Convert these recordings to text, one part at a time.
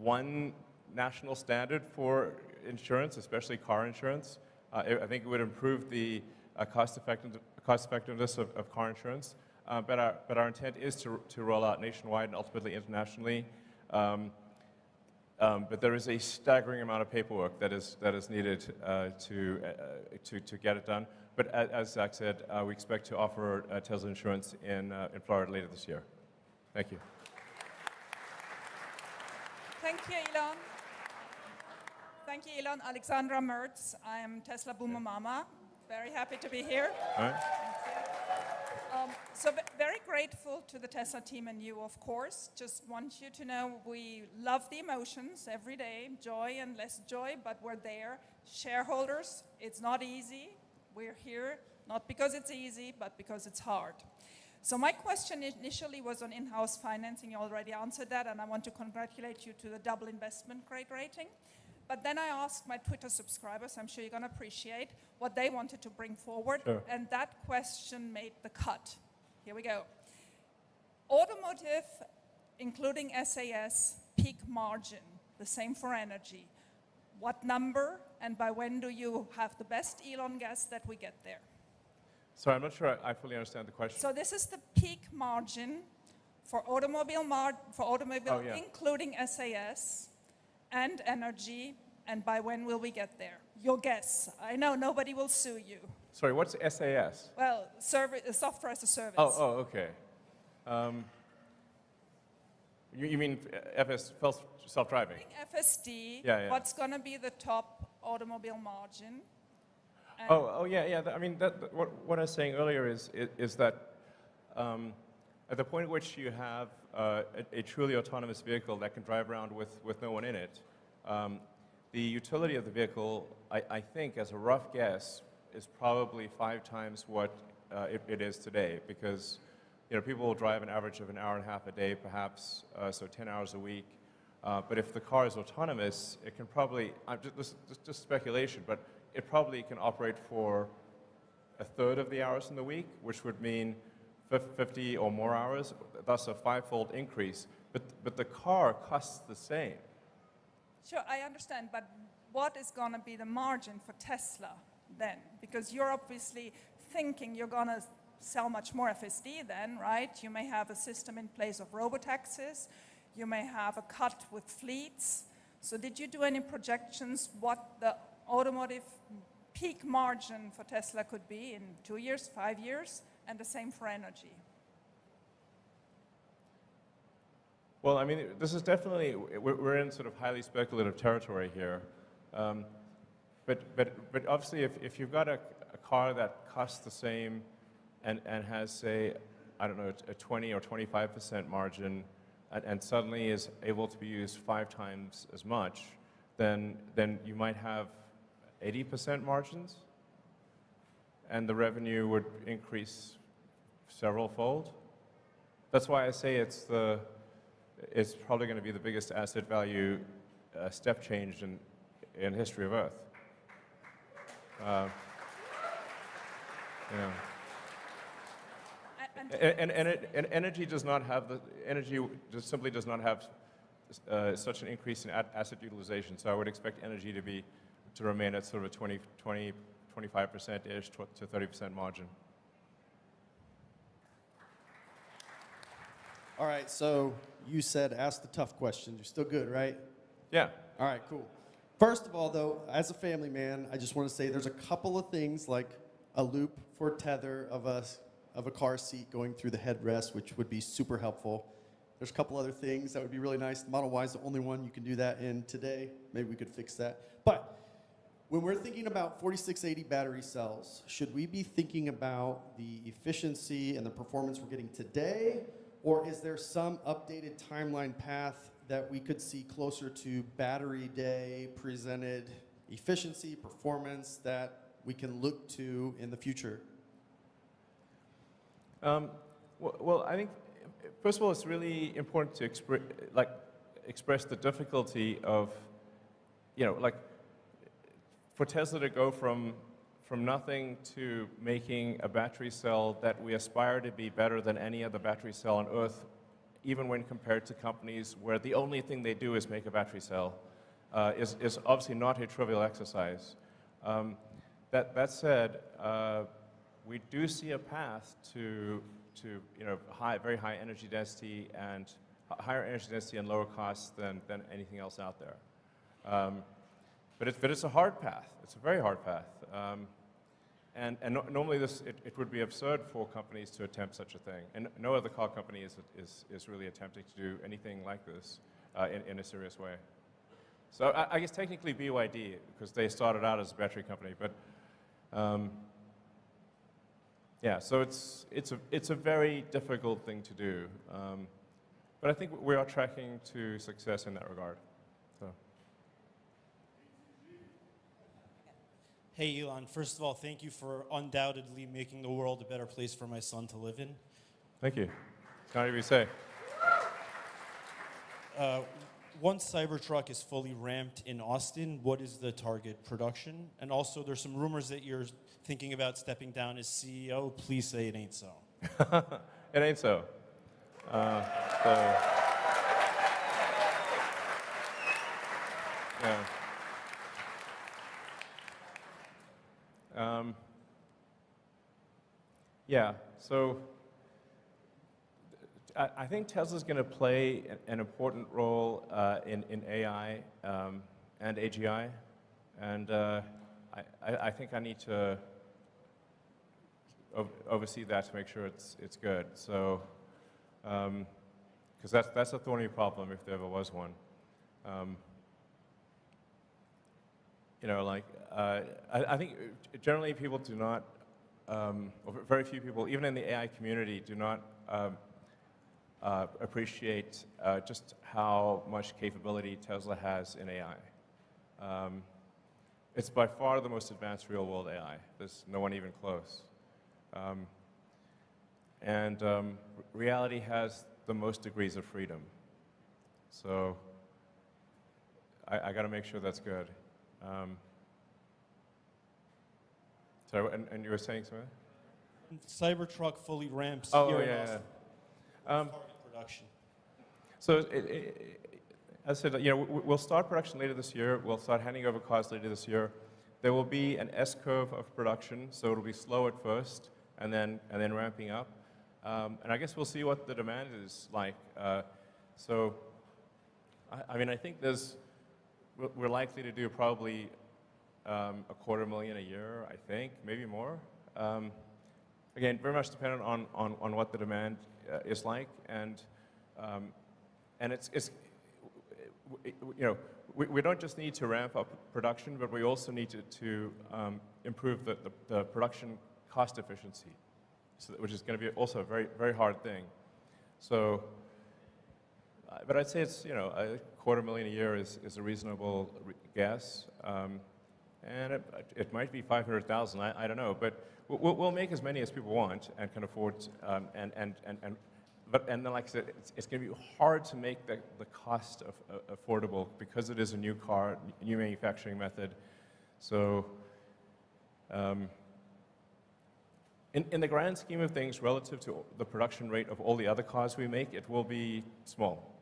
one national standard for insurance, especially car insurance. I think it would improve the cost effectiveness of car insurance. But our intent is to roll out nationwide and ultimately internationally. But there is a staggering amount of paperwork that is needed to get it done. But as Zach said, we expect to offer Tesla insurance in Florida later this year. Thank you. Thank you, Elon. Thank you, Elon. Alexandra Mertz. I am Tesla Boomer Mama. Very happy to be here. All right. So very grateful to the Tesla team and you, of course. Just want you to know we love the emotions every day, joy and less joy, but we're there. Shareholders, it's not easy. We're here not because it's easy, but because it's hard. So my question initially was on in-house financing. You already answered that, and I want to congratulate you to the double investment grade rating. But then I asked my Twitter subscribers, I'm sure you're going to appreciate, what they wanted to bring forward. Sure. And that question made the cut. Here we go. Automotive, including SAS, peak margin, the same for energy. What number and by when do you have the best Elon guess that we get there? Sorry, I'm not sure I fully understand the question. So this is the peak margin for automobile, Oh, yeah. including SAS and energy, and by when will we get there? Your guess. I know nobody will sue you. Sorry, what's SAS? Well, software as a service. Oh, okay. You mean self-driving? FSD, Yeah. what's going to be the top automobile margin? Yeah. I mean, what I was saying earlier is that at the point at which you have a truly autonomous vehicle that can drive around with no one in it, the utility of the vehicle, I think, as a rough guess, is probably 5 times what it is today, because people will drive an average of an hour and a half a day, perhaps, so 10 hours a week. But if the car is autonomous, it can probably, just speculation, but it probably can operate for a third of the hours in the week, which would mean 50 or more hours, thus a 5-fold increase. But the car costs the same. Sure, I understand, but what is going to be the margin for Tesla then? Because you're obviously thinking you're going to sell much more FSD then, right? You may have a system in place of robotaxis. You may have a cut with fleets. So did you do any projections what the automotive peak margin for Tesla could be in 2 years, 5 years, and the same for energy? Well, I mean, this is definitely, we're in sort of highly speculative territory here. But obviously, if you've got a car that costs the same and has, say, I don't know, a 20 or 25% margin, and suddenly is able to be used 5 times as much, then you might have 80% margins, and the revenue would increase several-fold. That's why I say it's probably going to be the biggest asset value step change in history of Earth. And energy does not have just simply does not have such an increase in asset utilization. So I would expect energy to remain at sort of a 25%-ish to 30% margin. All right, so you said ask the tough questions. You're still good, right? Yeah. All right, cool. First of all, though, as a family man, I just want to say there's a couple of things like a loop for tether of a car seat going through the headrest, which would be super helpful. There's a couple other things that would be really nice. The Model Y is the only one you can do that in today. Maybe we could fix that. But when we're thinking about 4680 battery cells, should we be thinking about the efficiency and the performance we're getting today? Or is there some updated timeline path that we could see closer to battery day presented efficiency, performance that we can look to in the future? Well, I think, first of all, it's really important to express the difficulty of, for Tesla to go from nothing to making a battery cell that we aspire to be better than any other battery cell on Earth even when compared to companies where the only thing they do is make a battery cell, is obviously not a trivial exercise. That said, we do see a path to very high energy density and higher energy density and lower costs than anything else out there. But it's a hard path. It's a very hard path. Normally it would be absurd for companies to attempt such a thing. And no other car company is really attempting to do anything like this in a serious way. So I guess technically BYD, because they started out as a battery company, but yeah, so it's a very difficult thing to do. But I think we are tracking to success in that regard. So. Hey, Elon. First of all, thank you for undoubtedly making the world a better place for my son to live in. Thank you. Kind of you say. Once Cybertruck is fully ramped in Austin, what is the target production? And also, there's some rumors that you're thinking about stepping down as CEO. Please say it ain't so. It ain't so. Yeah. Yeah, so I think Tesla's going to play an important role in AI and AGI, and I think I need to oversee that to make sure it's good. So, because that's a thorny problem if there ever was one. I think generally people do not, or very few people, even in the AI community, do not appreciate just how much capability Tesla has in AI. It's by far the most advanced real-world AI. There's no one even close. Reality has the most degrees of freedom. So I got to make sure that's good. Sorry, and you were saying something? Cybertruck fully ramps Oh, here in yeah, Austin. yeah. Target production. So, as I said, we'll start production later this year. We'll start handing over cars later this year. There will be an S-curve of production, so it'll be slow at first, and then ramping up. And I guess we'll see what the demand is like. So, I think we're likely to do probably 250,000 a year, I think, maybe more. Again, very much dependent on what the demand is like, and it's we don't just need to ramp up production, but we also need to improve the production cost efficiency, which is going to be also a very, very hard thing. So, but I'd say it's 250,000 a year is a reasonable guess. And it might be 500,000. I don't know, but we'll make as many as people want and can afford. But then, like I said, it's going to be hard to make the cost affordable because it is a new car, new manufacturing method. So, in the grand scheme of things, relative to the production rate of all the other cars we make, it will be small,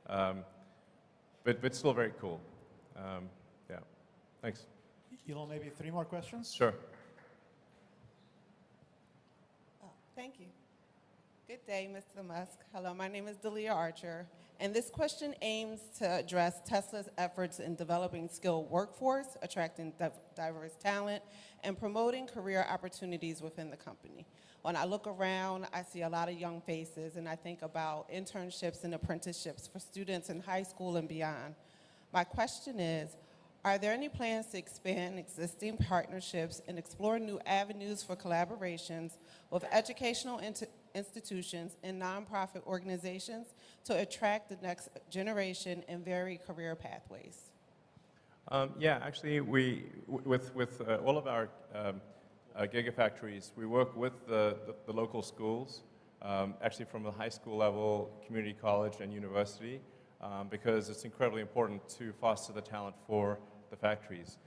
but still very cool. Yeah, thanks. Elon, maybe 3 more questions? Sure. Oh, thank you. Good day, Mr. Musk. Hello, my name is Delia Archer, and this question aims to address Tesla's efforts in developing skilled workforce, attracting diverse talent, and promoting career opportunities within the company. When I look around, I see a lot of young faces, and I think about internships and apprenticeships for students in high school and beyond. My question is, are there any plans to expand existing partnerships and explore new avenues for collaborations with educational institutions and nonprofit organizations to attract the next generation and vary career pathways? Yeah, actually, with all of our gigafactories, we work with the local schools, actually from the high school level, community college, and university, because it's incredibly important to foster the talent for the factories.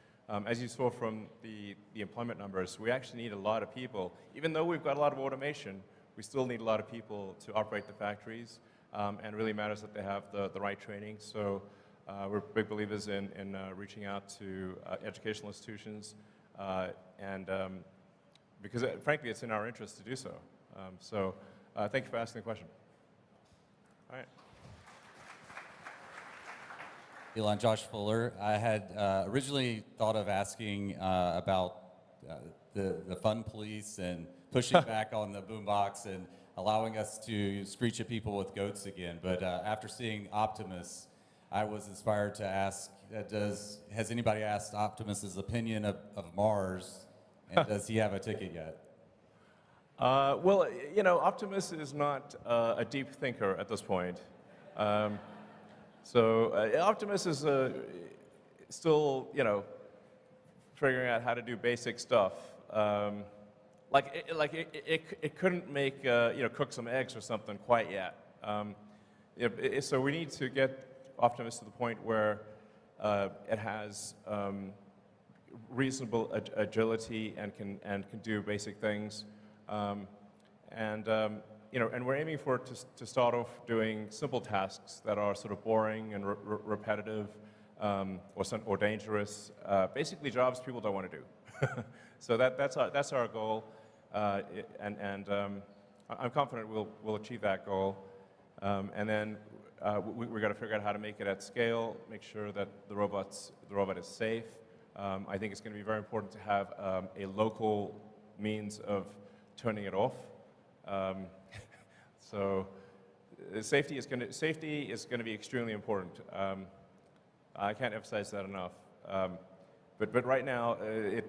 As you saw from the employment numbers, we actually need a lot of people. Even though we've got a lot of automation, we still need a lot of people to operate the factories. and it really matters that they have the right training. So we're big believers in reaching out to educational institutions, and because frankly, it's in our interest to do so. Thank you for asking the question. All right. Elon, Josh Fuller. I had originally thought of asking about the fun police and pushing back on the boombox and allowing us to screech at people with goats again. But after seeing Optimus, I was inspired to ask, has anybody asked Optimus's opinion of Mars, and does he have a ticket yet? Well, you know, Optimus is not a deep thinker at this point. Optimus is still, you know, figuring out how to do basic stuff. It couldn't make, you know, cook some eggs or something quite yet. So we need to get Optimus to the point where it has reasonable agility and can do basic things. You know, and we're aiming for it to start off doing simple tasks that are sort of boring and repetitive or dangerous, basically jobs people don't want to do. So that's our goal, and I'm confident we'll achieve that goal. And then we've got to figure out how to make it at scale, make sure that the robot is safe. I think it's going to be very important to have a local means of turning it off. So safety is going to be extremely important. I can't emphasize that enough. But right now, it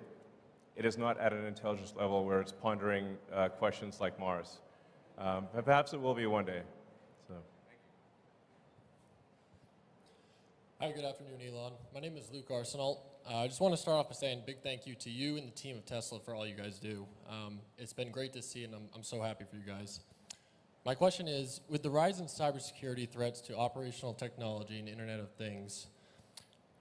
is not at an intelligence level where it's pondering questions like Mars. But perhaps it will be one day. So. Hi, good afternoon, Elon. My name is Luke Arsenal. I just want to start off by saying a big thank you to you and the team of Tesla for all you guys do. It's been great to see, and I'm so happy for you guys. My question is, with the rise in cybersecurity threats to operational technology and Internet of Things,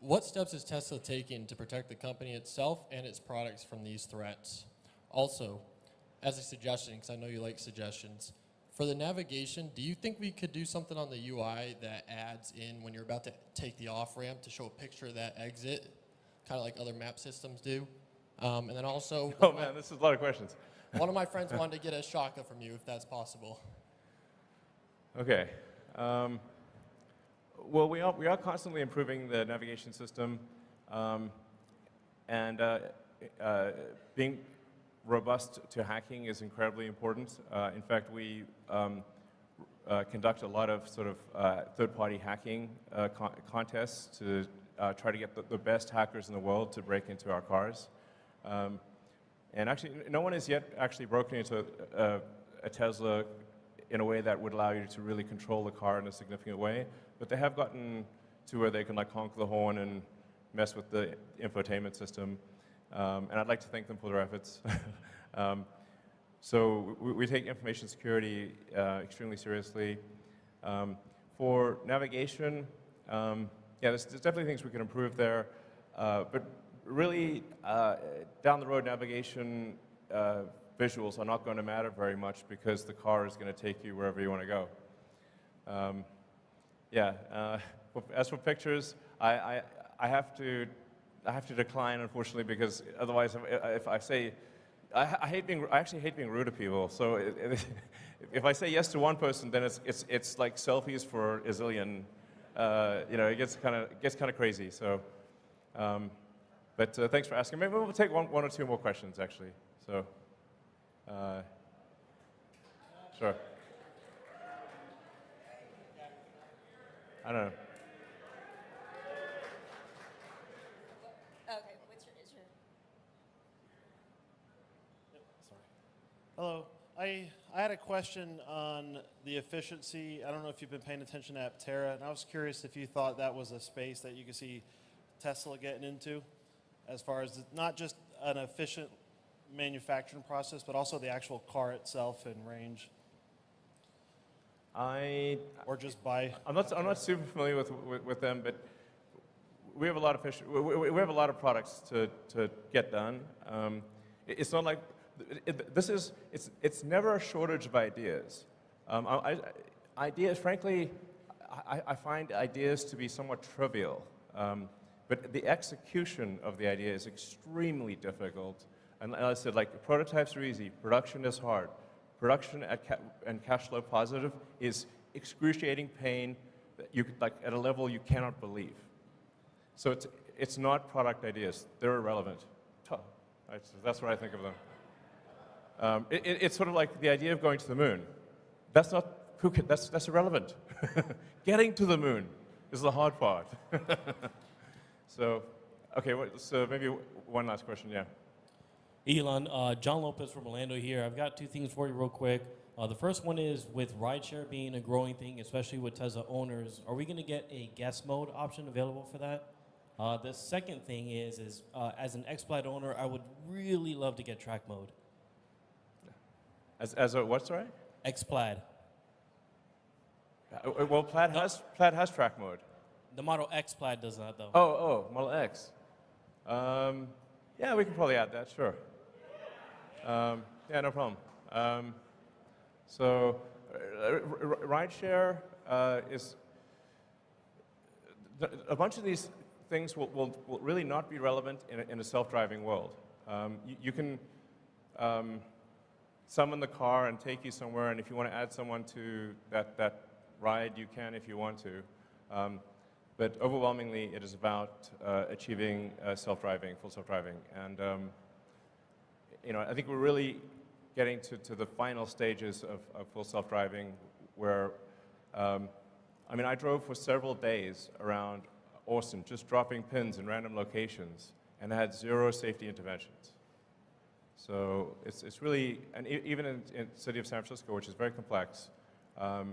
what steps is Tesla taking to protect the company itself and its products from these threats? Also, as a suggestion, because I know you like suggestions, for the navigation, do you think we could do something on the UI that adds in when you're about to take the off-ramp to show a picture of that exit, kind of like other map systems do? And then also... Oh man, this is a lot of questions. One of my friends wanted to get a shaka from you, if that's possible. Okay. Well, we are constantly improving the navigation system, and being robust to hacking is incredibly important. In fact, we conduct a lot of sort of third-party hacking contests to try to get the best hackers in the world to break into our cars. And actually, no one has yet actually broken into a Tesla in a way that would allow you to really control the car in a significant way. But they have gotten to where they can like honk the horn and mess with the infotainment system. And I'd like to thank them for their efforts. So we take information security extremely seriously. For navigation, yeah, there's definitely things we can improve there. But really, down the road, navigation visuals are not going to matter very much because the car is going to take you wherever you want to go. As for pictures, I have to decline, unfortunately, because otherwise, if I say, I actually hate being rude to people. So if I say yes to one person, then it's like selfies for a zillion. You know, it gets kind of crazy. So, but thanks for asking. Maybe we'll take one or two more questions, actually. So, sure. I don't know. Okay, what's your issue? Sorry. Hello. I had a question on the efficiency. I don't know if you've been paying attention to Aptera, and I was curious if you thought that was a space that you could see Tesla getting into, as far as not just an efficient manufacturing process, but also the actual car itself and range. Or just buy. I'm not super familiar with them, but we have a lot of we have a lot of products to get done. It's not like it's never a shortage of ideas. ideas, frankly, I find ideas to be somewhat trivial. But the execution of the idea is extremely difficult. And as I said, like, prototypes are easy, production is hard. Production and cash flow positive is excruciating pain that you could, like, at a level you cannot believe. So it's not product ideas, they're irrelevant. That's what I think of them. It's sort of like the idea of going to the moon. That's irrelevant. Getting to the moon is the hard part. So, okay, so maybe one last question, yeah. Elon, John Lopez from Orlando here. I've got two things for you real quick. The first one is with rideshare being a growing thing, especially with Tesla owners, are we going to get a guest mode option available for that? The second thing is as an X-Plaid owner, I would really love to get track mode. As a what, sorry? X-Plaid. Well, Plaid has track mode. The Model X Plaid does not, though. Oh, Model X. Yeah, we can probably add that, sure. Yeah, no problem. So, rideshare is a bunch of these things will really not be relevant in a self-driving world. You can summon the car and take you somewhere, and if you want to add someone to that ride, you can if you want to. But overwhelmingly, it is about achieving self-driving, full self-driving. And I think we're really getting to the final stages of full self-driving where, I drove for several days around Austin, just dropping pins in random locations, and I had 0 safety interventions. So it's really, and even in the city of San Francisco, which is very complex, I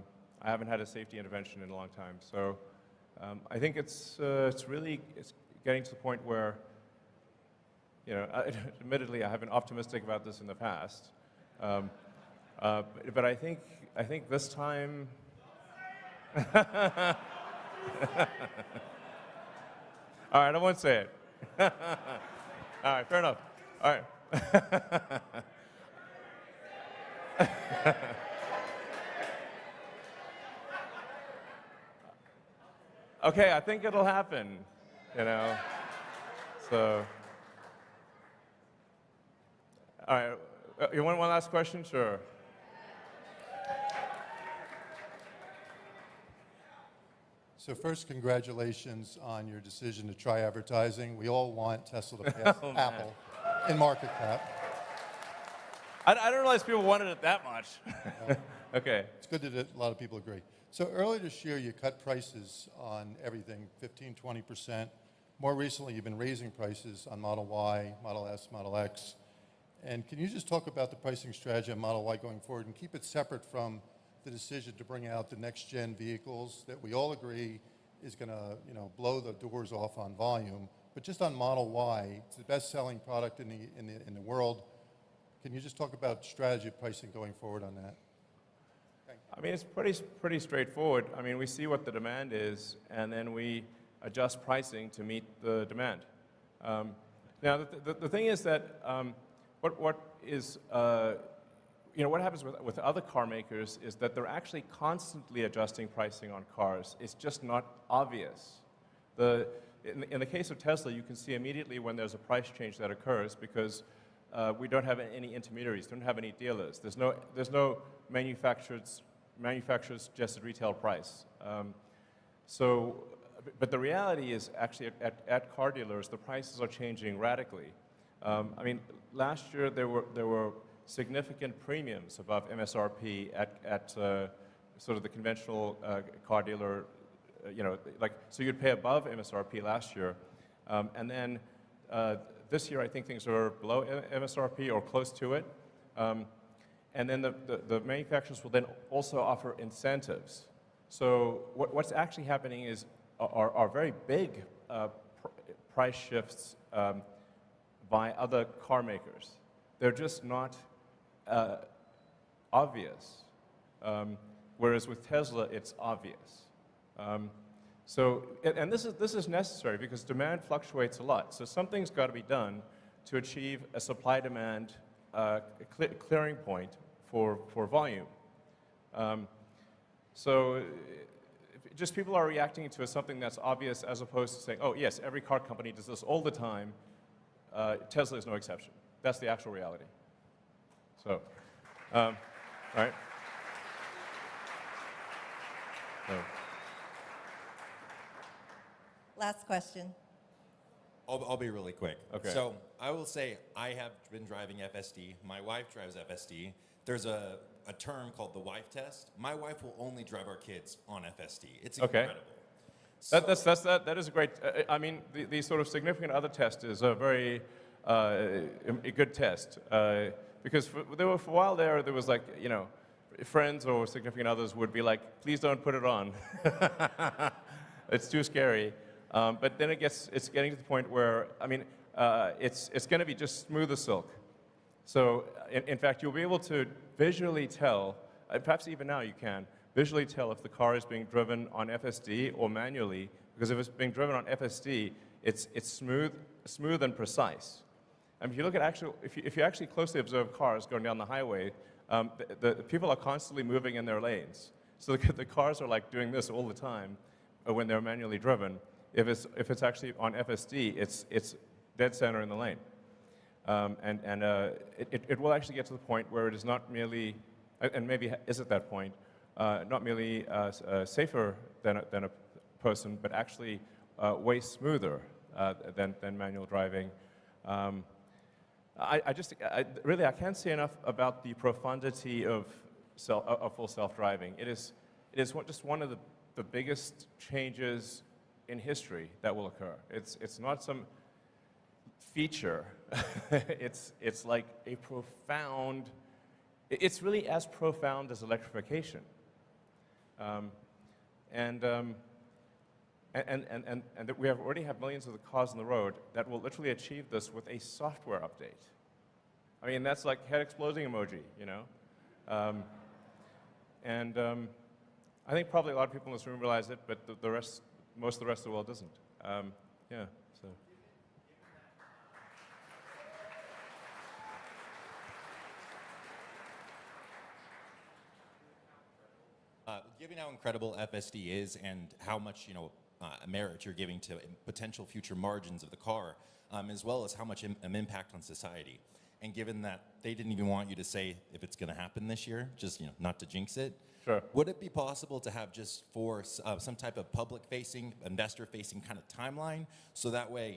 haven't had a safety intervention in a long time. So I think it's getting to the point where, admittedly, I have been optimistic about this in the past, but I think this time. All right, I won't say it. All right, fair enough. All right. Okay, I think it'll happen, So, all right, you want one last question? Sure. So first, congratulations on your decision to try advertising. We all want Tesla to pass Apple in market cap. I didn't realize people wanted it that much. Okay. It's good that a lot of people agree. So earlier this year, you cut prices on everything, 15, 20%. More recently, you've been raising prices on Model Y, Model S, Model X. And can you just talk about the pricing strategy on Model Y going forward and keep it separate from the decision to bring out the next-gen vehicles that we all agree is going to, blow the doors off on volume. But just on Model Y, it's the best-selling product in the world. Can you just talk about strategy of pricing going forward on that? It's pretty straightforward. We see what the demand is, and then we adjust pricing to meet the demand. Now, the thing is that what happens with other car makers is that they're actually constantly adjusting pricing on cars. It's just not obvious. In the case of Tesla, you can see immediately when there's a price change that occurs because we don't have any intermediaries, don't have any dealers. There's no manufacturer's suggested retail price. But the reality is actually at car dealers, the prices are changing radically. Last year there were significant premiums above MSRP at sort of the conventional car dealer, so you'd pay above MSRP last year. And then this year I think things are below MSRP or close to it. And then the manufacturers will then also offer incentives. So what's actually happening are very big price shifts by other car makers. They're just not obvious, whereas with Tesla, it's obvious. And this is necessary because demand fluctuates a lot. So something's got to be done to achieve a supply-demand clearing point for volume. So just people are reacting to something that's obvious as opposed to saying, oh, yes, every car company does this all the time. Tesla is no exception. That's the actual reality. So, all right. So. Last question. I'll be really quick. Okay. So I will say I have been driving FSD. My wife drives FSD. There's a term called the wife test. My wife will only drive our kids on FSD. It's incredible. That is a great, I mean, the sort of significant other test is a very a good test. Because for a while there was like, you know, friends or significant others would be like, please don't put it on. It's too scary. But then it's getting to the point where, I mean, it's going to be just smooth as silk. So, in fact, you'll be able to visually tell, perhaps even now you can, visually tell if the car is being driven on FSD or manually, because if it's being driven on FSD, it's smooth and precise. And if you look at if you actually closely observe cars going down the highway, the people are constantly moving in their lanes. So the cars are like doing this all the time when they're manually driven. If it's actually on FSD, it's dead center in the lane. It will actually get to the point where it is not merely, and maybe is at that point, not merely safer than a person, but actually way smoother than manual driving. I can't say enough about the profundity of full self-driving. It is just one of the biggest changes in history that will occur. It's not some feature. it's like a profound. It's really as profound as electrification. And that we already have millions of the cars on the road that will literally achieve this with a software update. I mean, that's like head exploding emoji, you know? I think probably a lot of people in this room realize it, but most of the rest of the world doesn't. Yeah, so. Given how incredible FSD is and how much merit you're giving to potential future margins of the car, as well as how much impact on society, and given that they didn't even want you to say if it's going to happen this year, just not to jinx it. Sure. Would it be possible to have just for some type of public-facing, investor-facing kind of timeline, so that way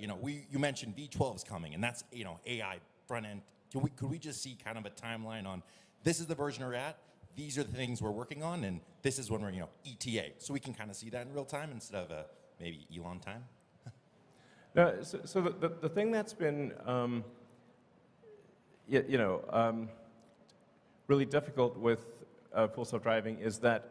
you mentioned V12 is coming, and that's AI front end. Could we just see kind of a timeline on this is the version we're at? These are the things we're working on, and this is when we're, ETA. So we can kind of see that in real time instead of maybe Elon time. No, so the thing that's been, really difficult with full self-driving is that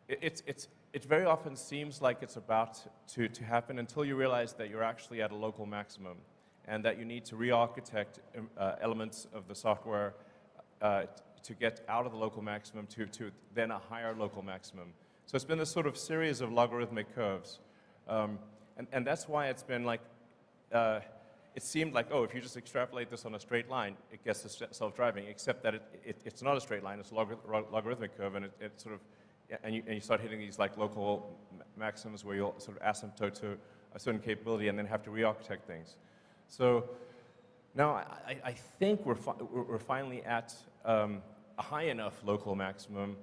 it very often seems like it's about to happen until you realize that you're actually at a local maximum, and that you need to re-architect elements of the software to get out of the local maximum to then a higher local maximum. So it's been this sort of series of logarithmic curves. And that's why it's been like, it seemed like, oh, if you just extrapolate this on a straight line, it gets to self-driving, except that it's not a straight line, it's a logarithmic curve, and it sort of, and you start hitting these like local maximums where you'll sort of asymptote to a certain capability and then have to re-architect things. So now I think we're finally at a high enough local maximum,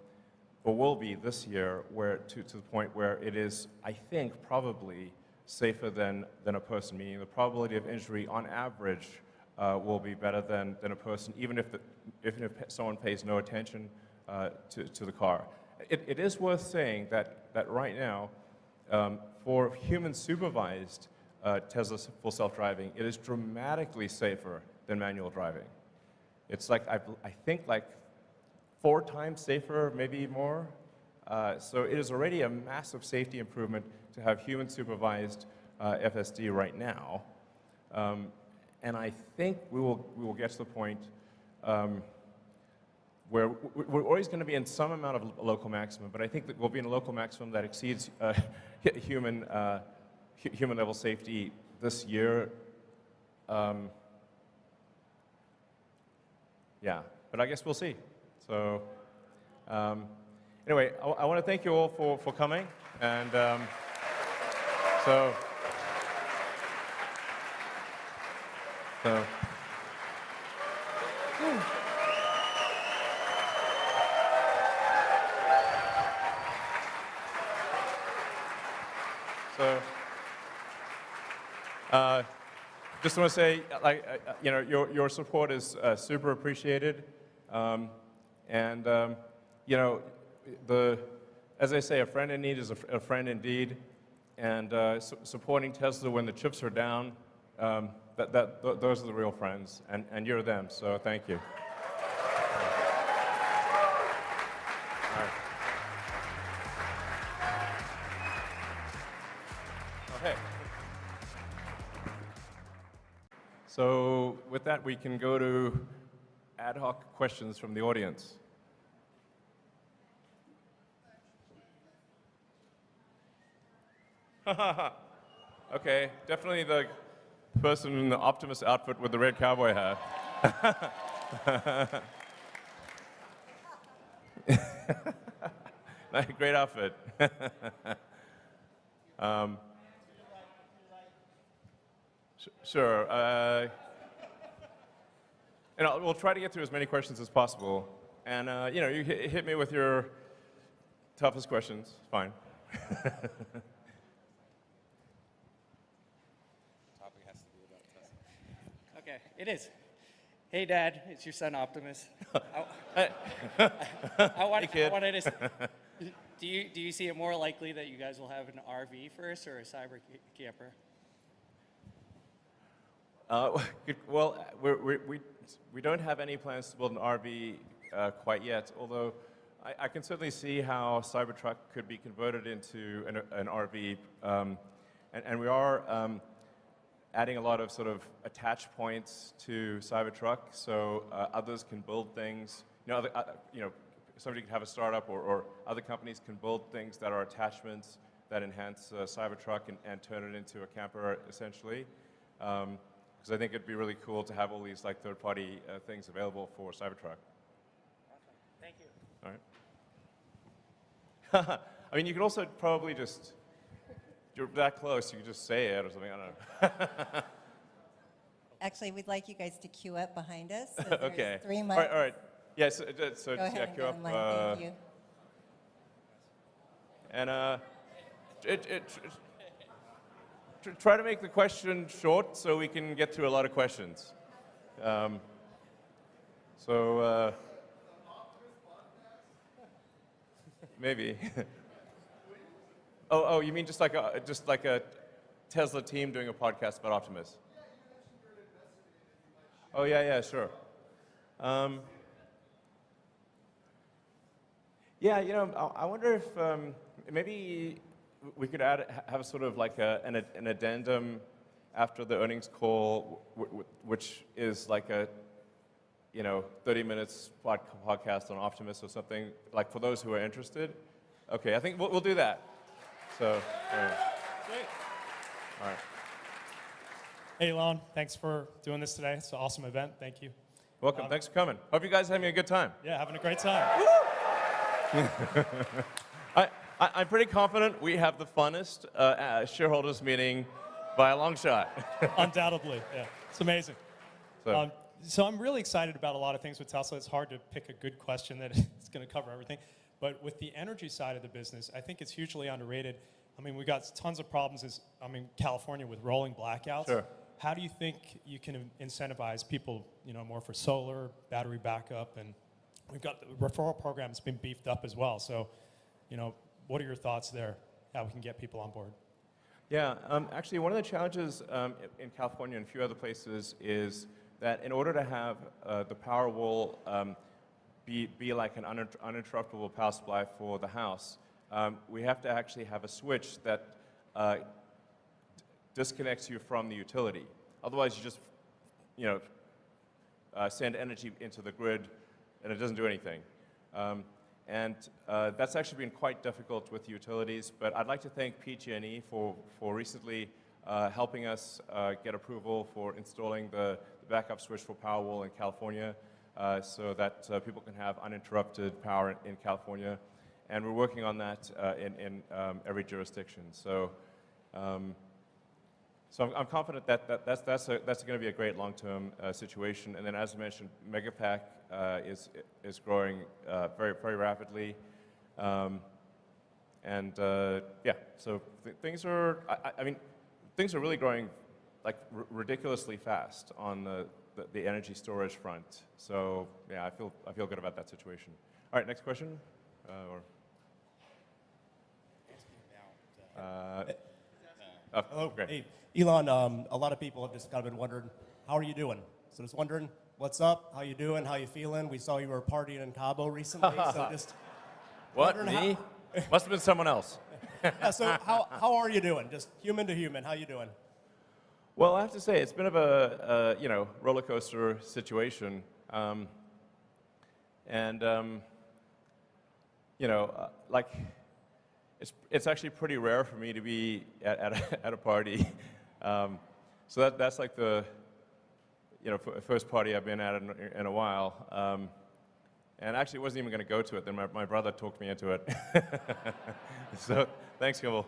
or will be this year, where to the point where it is, I think, probably safer than a person, meaning the probability of injury on average will be better than a person, even if someone pays no attention to the car. It is worth saying that right now, for human supervised Tesla full self-driving, it is dramatically safer than manual driving. It's like, I think like 4 times safer, maybe more. So it is already a massive safety improvement to have human supervised FSD right now. And I think we will get to the point where we're always going to be in some amount of local maximum, but I think that we'll be in a local maximum that exceeds human level safety this year. Yeah, but I guess we'll see. So Anyway, I want to thank you all for coming. And so, just want to say, your support is super appreciated, and as I say, a friend in need is a friend indeed, and supporting Tesla when the chips are down, those are the real friends, and you're them. So thank you. All right. Okay. So with that, we can go to ad hoc questions from the audience. Okay, definitely the person in the Optimus outfit with the red cowboy hat. Great outfit. Sure. We'll try to get through as many questions as possible. And, you hit me with your toughest questions. Fine. Okay, it is. Hey, Dad, it's your son Optimus. Hey, kid. I wanted to. Do you see it more likely that you guys will have an RV first or a cyber camper? Well, we don't have any plans to build an RV quite yet, although I can certainly see how Cybertruck could be converted into an RV, and we are adding a lot of sort of attach points to Cybertruck, so others can build things. Somebody can have a startup, or other companies can build things that are attachments that enhance Cybertruck and turn it into a camper, essentially. Because I think it'd be really cool to have all these like third-party things available for Cybertruck. Awesome. Thank you. All right. I mean, you could also probably just, you're that close, you could just say it or something, I don't know. Actually, we'd like you guys to queue up behind us. So Okay. 3 mics. All right. Yeah, so Go just ahead and queue go up. in line. Thank you. And try to make the question short so we can get through a lot of questions. Maybe. Oh, you mean just like a Tesla team doing a podcast about Optimus? Oh yeah, sure. Yeah, I wonder if maybe we could have sort of like an addendum after the earnings call, which is like a 30 minutes podcast on Optimus or something, like for those who are interested. Okay, I think we'll do that. So, all right. Great. All right. Hey, Elon, thanks for doing this today. It's an awesome event. Thank you. Welcome. Thanks for coming. Hope you guys are having a good time. Yeah, having a great time. I'm pretty confident we have the funnest shareholders meeting by a long shot. Undoubtedly, yeah. It's amazing. So, So I'm really excited about a lot of things with Tesla. It's hard to pick a good question that is going to cover everything. But with the energy side of the business, I think it's hugely underrated. I mean, we've got tons of problems California with rolling blackouts. Sure. How do you think you can incentivize people, more for solar, battery backup, and we've got the referral program that's been beefed up as well. So, what are your thoughts there? How we can get people on board? yeah, actually, one of the challenges in California and a few other places is that in order to have the Powerwall be like an uninterruptible power supply for the house, we have to actually have a switch that disconnects you from the utility. Otherwise, you just, send energy into the grid, and it doesn't do anything. That's actually been quite difficult with utilities, but I'd like to thank PG&E for recently helping us get approval for installing the backup switch for Powerwall in California. so that people can have uninterrupted power in California. And we're working on that in every jurisdiction. So, I'm confident that that's going to be a great long-term situation. And then, as I mentioned, Megapack is growing very, very rapidly. Yeah, so things are, I mean, things are really growing like ridiculously fast on the energy storage front. So yeah, I feel good about that situation. All right, next question. Hello. Great. Hey, Elon, a lot of people have just kind of been wondering, how are you doing? So just wondering, what's up? How you doing? How you feeling? We saw you were partying in Cabo recently, so just what, me? Must have been someone else. Yeah, so how are you doing? Just human to human, how you doing? Well, I have to say, it's been a bit of a roller coaster situation. Like, it's actually pretty rare for me to be at a party. So that's like the first party I've been at in a while. And actually wasn't even going to go to it. Then my brother talked me into it. So thanks, Kimball.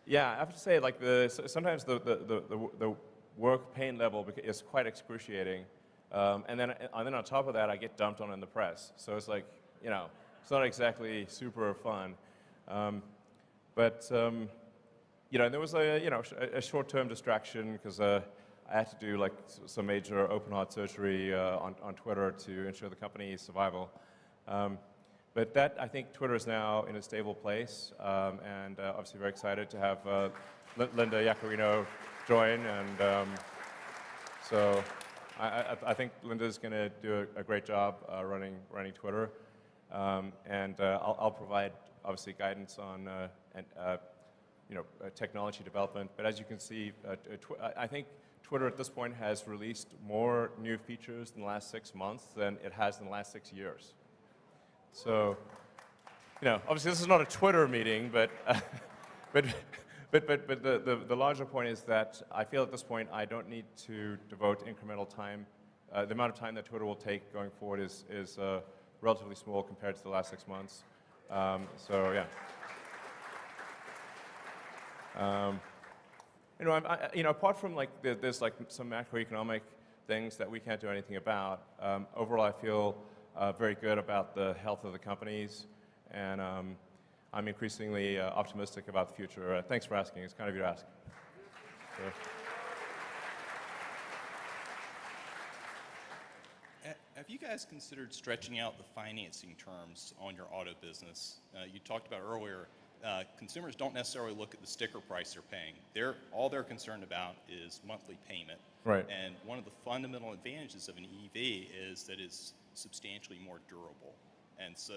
Yeah, I have to say, like sometimes the work pain level is quite excruciating. And then on top of that, I get dumped on in the press. So it's like, it's not exactly super fun. There was a short-term distraction because I had to do like some major open heart surgery on Twitter to ensure the company's survival. But that, I think Twitter is now in a stable place, and obviously very excited to have Linda Yaccarino join. And so I think Linda's going to do a great job running Twitter. I'll provide, obviously, guidance on technology development. But as you can see, I think Twitter at this point has released more new features in the last 6 months than it has in the last 6 years. So, obviously this is not a Twitter meeting, but the larger point is that I feel at this point I don't need to devote incremental time. The amount of time that Twitter will take going forward is relatively small compared to the last 6 months. So yeah. Apart from like there's like some macroeconomic things that we can't do anything about, overall I feel very good about the health of the companies, and I'm increasingly optimistic about the future. Thanks for asking. It's kind of you to ask. So. Have you guys considered stretching out the financing terms on your auto business? You talked about earlier, consumers don't necessarily look at the sticker price they're paying. All they're concerned about is monthly payment. Right. And one of the fundamental advantages of an EV is that it's substantially more durable. And so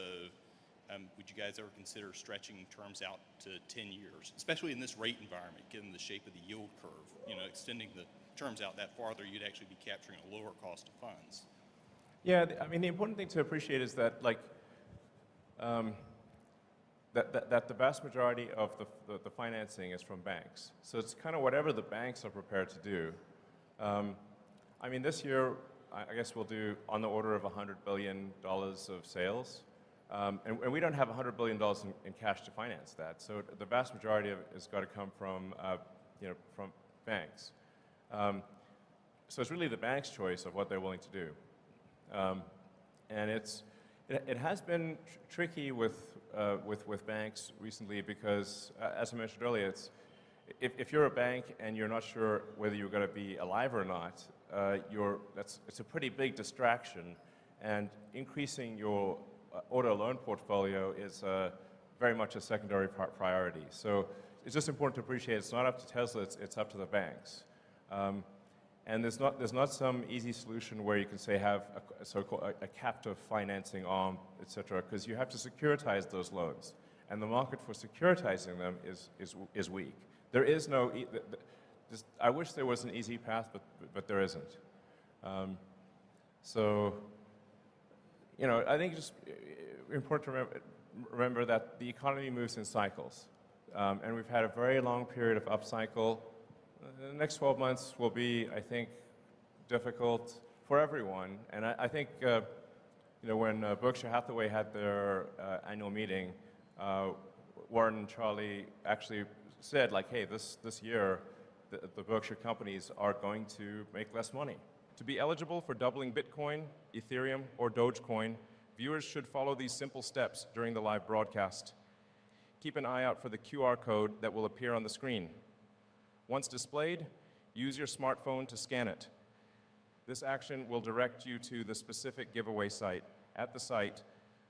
would you guys ever consider stretching terms out to 10 years, especially in this rate environment, given the shape of the yield curve? Extending the terms out that farther, you'd actually be capturing a lower cost of funds. Yeah, I mean, the important thing to appreciate is that, like, that the vast majority of the financing is from banks. So it's kind of whatever the banks are prepared to do. I mean, this year, I guess we'll do on the order of $100 billion of sales. And we don't have $100 billion in cash to finance that. So the vast majority of it has got to come from banks. So it's really the bank's choice of what they're willing to do. And it has been tricky with banks recently because, as I mentioned earlier, if you're a bank and you're not sure whether you're going to be alive or not, it's a pretty big distraction, and increasing your auto loan portfolio is very much a secondary priority. So it's just important to appreciate it's not up to Tesla, it's up to the banks. And there's not some easy solution where you can say have a captive financing arm, et cetera, because you have to securitize those loans, and the market for securitizing them is weak. There is no. I wish there was an easy path, but there isn't. I think it's just important to remember that the economy moves in cycles, and we've had a very long period of upcycle. The next 12 months will be, I think, difficult for everyone. And I think, when Berkshire Hathaway had their annual meeting, Warren and Charlie actually said, like, hey, this year, the Berkshire companies are going to make less money. To be eligible for doubling Bitcoin, Ethereum, or Dogecoin, viewers should follow these simple steps during the live broadcast. Keep an eye out for the QR code that will appear on the screen. Once displayed, use your smartphone to scan it. This action will direct you to the specific giveaway site. At the site,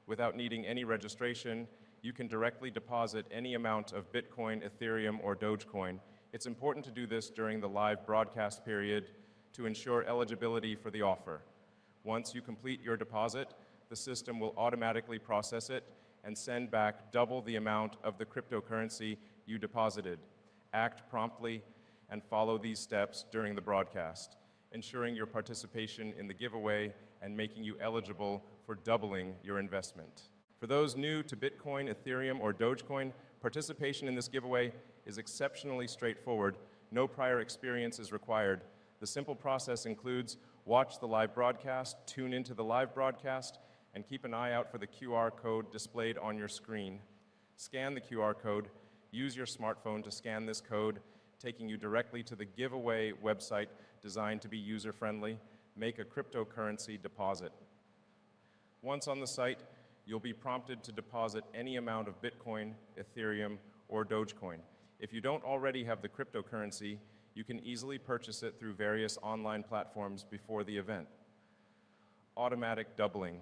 without needing any registration, you can directly deposit any amount of Bitcoin, Ethereum, or Dogecoin. It's important to do this during the live broadcast period to ensure eligibility for the offer. Once you complete your deposit, the system will automatically process it and send back double the amount of the cryptocurrency you deposited. Act promptly and follow these steps during the broadcast, ensuring your participation in the giveaway and making you eligible for doubling your investment. For those new to Bitcoin, Ethereum, or Dogecoin, participation in this giveaway is exceptionally straightforward. No prior experience is required. The simple process includes watch the live broadcast, tune into the live broadcast, and keep an eye out for the QR code displayed on your screen. Scan the QR code. Use your smartphone to scan this code, taking you directly to the giveaway website designed to be user-friendly. Make a cryptocurrency deposit. Once on the site, you'll be prompted to deposit any amount of Bitcoin, Ethereum, or Dogecoin. If you don't already have the cryptocurrency, you can easily purchase it through various online platforms before the event. Automatic doubling.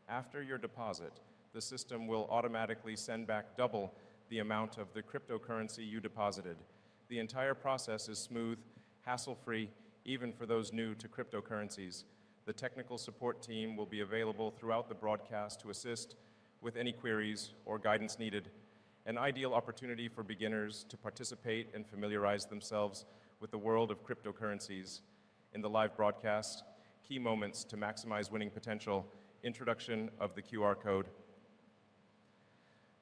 After your deposit, the system will automatically send back double the amount of the cryptocurrency you deposited. The entire process is smooth, hassle-free, even for those new to cryptocurrencies. The technical support team will be available throughout the broadcast to assist with any queries or guidance needed. An ideal opportunity for beginners to participate and familiarize themselves with the world of cryptocurrencies. In the live broadcast, key moments to maximize winning potential, introduction of the QR code.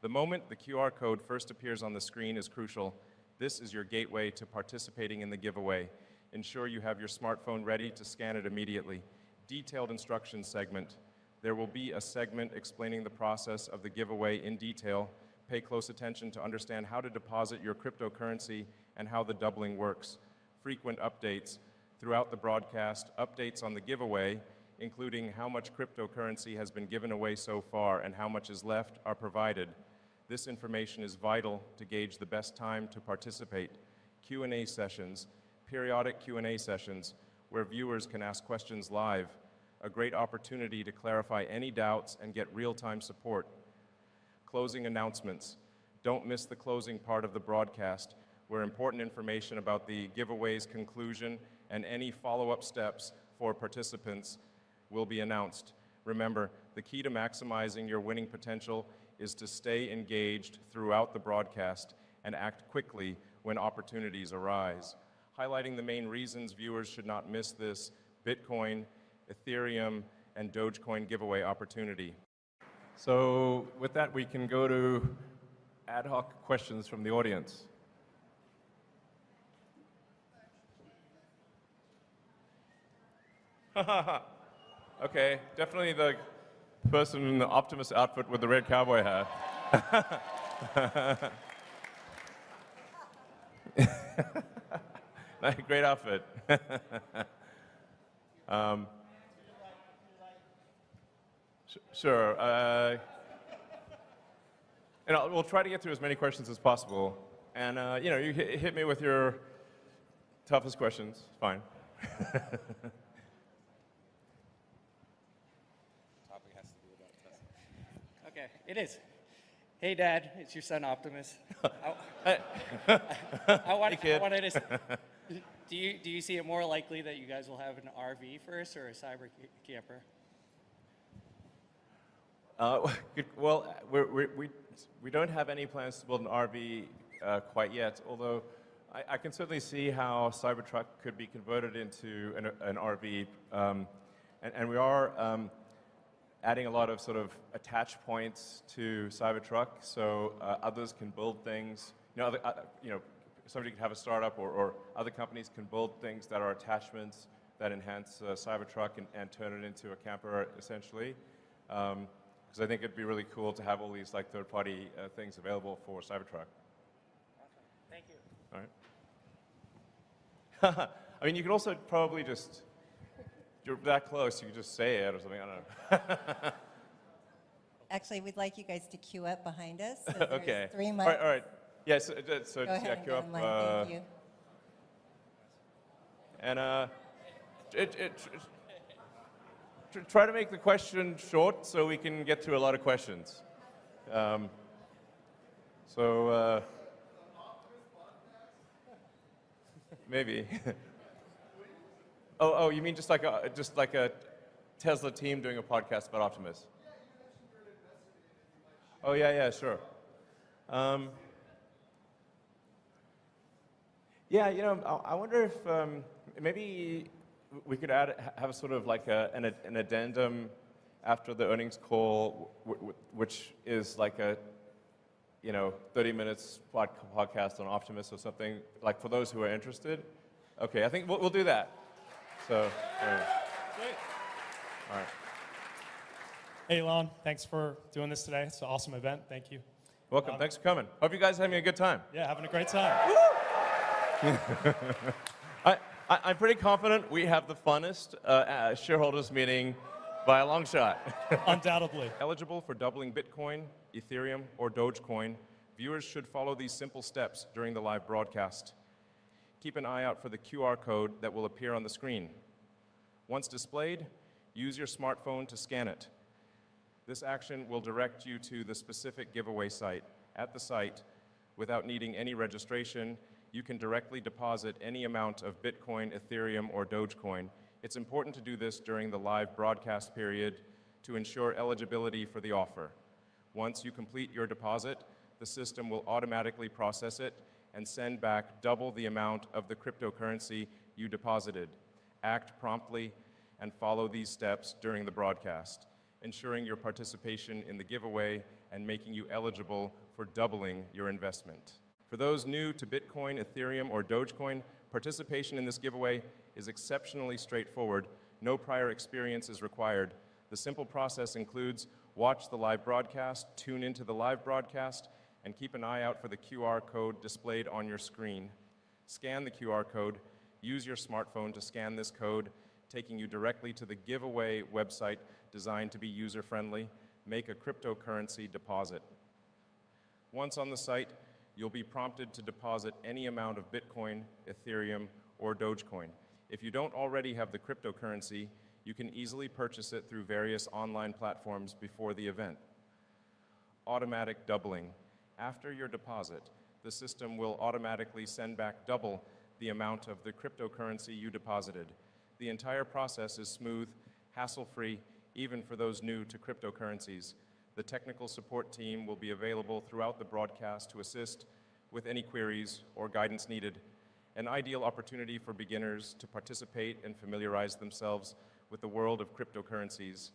The moment the QR code first appears on the screen is crucial. This is your gateway to participating in the giveaway. Ensure you have your smartphone ready to scan it immediately. Detailed instructions segment. There will be a segment explaining the process of the giveaway in detail. Pay close attention to understand how to deposit your cryptocurrency and how the doubling works. Frequent updates. Throughout the broadcast, updates on the giveaway, including how much cryptocurrency has been given away so far and how much is left, are provided. This information is vital to gauge the best time to participate. Q&A sessions, periodic Q&A sessions, where viewers can ask questions live. A great opportunity to clarify any doubts and get real-time support. Closing announcements. Don't miss the closing part of the broadcast, where important information about the giveaway's conclusion and any follow-up steps for participants will be announced. Remember, the key to maximizing your winning potential is to stay engaged throughout the broadcast and act quickly when opportunities arise. Highlighting the main reasons viewers should not miss this Bitcoin, Ethereum, and Dogecoin giveaway opportunity. So with that, we can go to ad hoc questions from the audience. Okay, definitely the person in the Optimus outfit with the red cowboy hat. Great outfit. Sure. We'll try to get through as many questions as possible. And you hit me with your toughest questions. Fine. Okay, it is. Hey, Dad, it's your son Optimus. Hey, kid. Do you see it more likely that you guys will have an RV first or a cyber camper? Well, we don't have any plans to build an RV quite yet, although I can certainly see how Cybertruck could be converted into an RV. And we are adding a lot of sort of attach points to Cybertruck, so others can build things. Somebody can have a startup or other companies can build things that are attachments that enhance Cybertruck and turn it into a camper, essentially. Because I think it'd be really cool to have all these like third-party things available for Cybertruck. Awesome. Thank you. All right. I mean, you could also probably just, you're that close, you could just say it or something, I don't know. Actually, we'd like you guys to queue up behind us. So Okay. there's 3 All mics. right, all right. Yeah, so Go ahead yeah, and queue get up. in line. Thank you. And try to make the question short so we can get through a lot of questions. Maybe. Oh, you mean just like a Tesla team doing a podcast about Optimus? Oh yeah, sure. Yeah, you know, I wonder if maybe we could have a sort of like an addendum after the earnings call, which is like a 30 minutes podcast on Optimus or something, like for those who are interested. Okay, I think we'll do that. So, all right. Great. All right. Hey, Elon, thanks for doing this today. It's an awesome event. Thank you. Welcome. Thanks for coming. Hope you guys are having a good time. Yeah, having a great time. I'm pretty confident we have the funnest shareholders meeting by a long shot. Undoubtedly. Eligible for doubling Bitcoin, Ethereum, or Dogecoin, viewers should follow these simple steps during the live broadcast. Keep an eye out for the QR code that will appear on the screen. Once displayed, use your smartphone to scan it. This action will direct you to the specific giveaway site. At the site, without needing any registration, you can directly deposit any amount of Bitcoin, Ethereum, or Dogecoin. It's important to do this during the live broadcast period to ensure eligibility for the offer. Once you complete your deposit, the system will automatically process it and send back double the amount of the cryptocurrency you deposited. Act promptly and follow these steps during the broadcast, ensuring your participation in the giveaway and making you eligible for doubling your investment. For those new to Bitcoin, Ethereum, or Dogecoin, participation in this giveaway is exceptionally straightforward. No prior experience is required. The simple process includes watch the live broadcast, tune into the live broadcast, and keep an eye out for the QR code displayed on your screen. Scan the QR code. Use your smartphone to scan this code, taking you directly to the giveaway website designed to be user-friendly. Make a cryptocurrency deposit. Once on the site, you'll be prompted to deposit any amount of Bitcoin, Ethereum, or Dogecoin. If you don't already have the cryptocurrency, you can easily purchase it through various online platforms before the event. Automatic doubling. After your deposit, the system will automatically send back double the amount of the cryptocurrency you deposited. The entire process is smooth, hassle-free, even for those new to cryptocurrencies. The technical support team will be available throughout the broadcast to assist with any queries or guidance needed. An ideal opportunity for beginners to participate and familiarize themselves with the world of cryptocurrencies.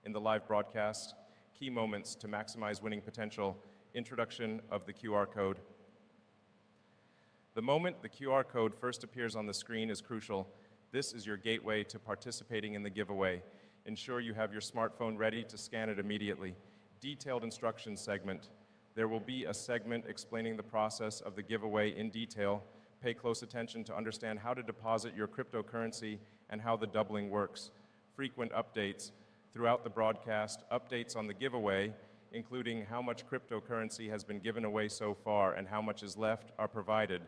In the live broadcast, key moments to maximize winning potential. Introduction of the QR code. The moment the QR code first appears on the screen is crucial. This is your gateway to participating in the giveaway. Ensure you have your smartphone ready to scan it immediately. Detailed instructions segment. There will be a segment explaining the process of the giveaway in detail. Pay close attention to understand how to deposit your cryptocurrency and how the doubling works. Frequent updates. Throughout the broadcast, updates on the giveaway, including how much cryptocurrency has been given away so far and how much is left, are provided.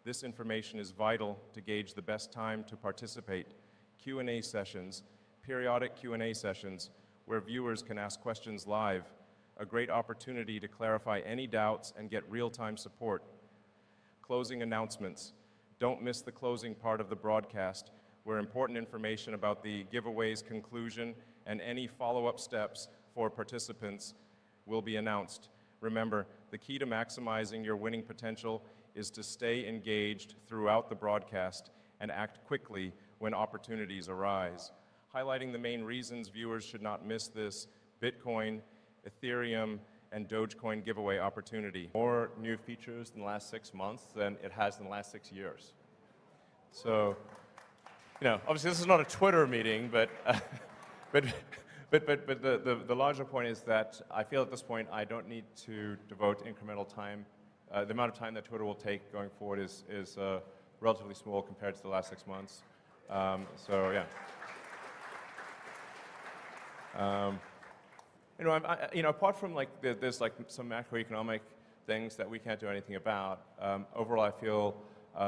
This information is vital to gauge the best time to participate. Q&A sessions, periodic Q&A sessions, where viewers can ask questions live. A great opportunity to clarify any doubts and get real-time support. Closing announcements. Don't miss the closing part of the broadcast, where important information about the giveaway's conclusion and any follow-up steps for participants will be announced. Remember, the key to maximizing your winning potential is to stay engaged throughout the broadcast and act quickly when opportunities arise. Highlighting the main reasons viewers should not miss this Bitcoin, Ethereum, and Dogecoin giveaway opportunity. More new features in the last 6 months than it has in the last 6 years. So, obviously this is not a Twitter meeting, but but the larger point is that I feel at this point I don't need to devote incremental time. The amount of time that Twitter will take going forward is relatively small compared to the last 6 months. So yeah. Apart from there's some macroeconomic things that we can't do anything about. Overall, I feel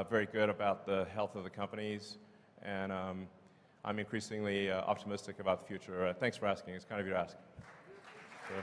very good about the health of the companies, and I'm increasingly optimistic about the future. Thanks for asking. It's kind of you to ask. So.